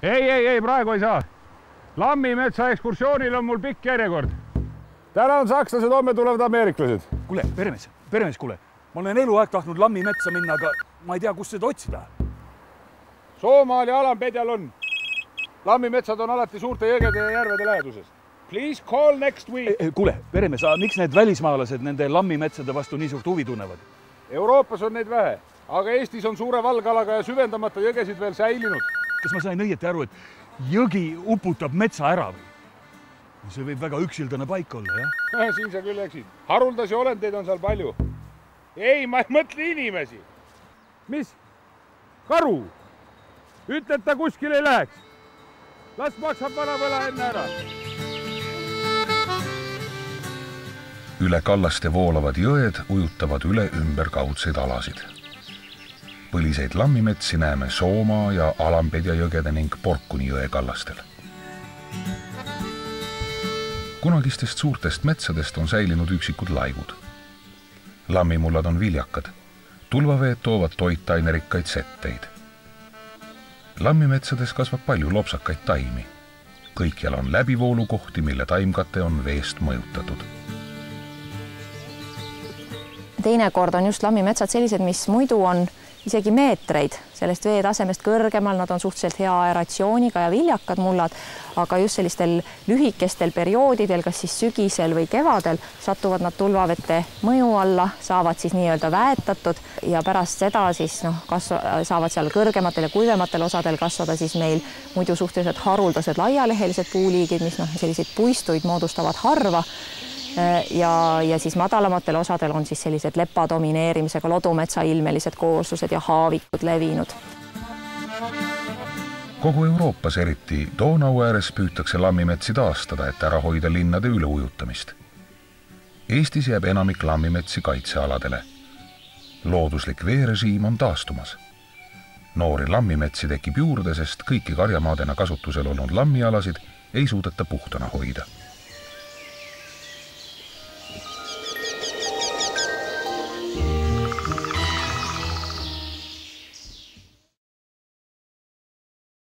Ei, praegu ei saa. Lammimetsa ekskursioonil on mul pikk järjekord. Täna on sakslased, homme tulevad ameeriklased. Kuule, peremees, kuule. Ma olen eluaeg tahtnud lammimetsa minna, aga ma ei tea, kus seda otsida. Soomaal ja Alampedjal on. Lammimetsad on alati suurte jõgede ja järvede läheduses. Please call next week. Kuule, peremees, miks need välismaalased nende lammimetsade vastu nii suurt huvi tunnevad? Euroopas on neid vähe, aga Eestis on suure valgalaga ja süvendamata jõgesid veel säilinud. Kas ma sain õieti aru, et jõgi uputab metsa ära või? See võib väga üksildane paik olla, jah? Siin sa küll eksid. Haruldasi olendeid on seal palju. Ei, ma ei mõtle inimesi. Mis? Karu? Ütle, et ta kuskil ei läheks. Las maksab vanavõla enne ära. Üle kallaste voolavad jõed ujutavad üle ümber kaudseid alasid. Põliseid lammimetsi näeme Soomaa ja Alampedja jõgede ning Porkuni jõe kallastel. Kunagistest suurtest metsadest on säilinud üksikud laigud. Lammimullad on viljakad. Tulvaveed toovad toitainerikkaid setteid. Lammimetsades kasvab palju lopsakaid taimi. Kõikjal on läbivoolukohti, mille taimkate on veest mõjutatud. Teinekord on just lammimetsad sellised, mis muidu on isegi meetreid sellest veetasemest kõrgemal, nad on suhteliselt hea aeratsiooniga ja viljakad mullad, aga just sellistel lühikestel perioodidel, kas siis sügisel või kevadel, satuvad nad tulvavete mõju alla, saavad siis nii-öelda väetatud ja pärast seda siis saavad seal kõrgematel ja kuivematel osadel kasvada siis meil muidu suhteliselt haruldased laialehelised puuliigid, mis selliseid puistuid moodustavad harva. Ja siis madalamatel osadel on siis sellised lepa domineerimisega lodumetsa ilmelised kooslused ja haavikud levinud. Kogu Euroopas, eriti Donau ääres, püütakse lammimetsi taastada, et ära hoida linnade üleujutamist. Eestis jääb enamik lammimetsi kaitsealadele. Looduslik veerežiim on taastumas. Noori lammimetsi tekib juurde, sest kõiki karjamaadena kasutusel olnud lammialasid ei suudeta puhtana hoida.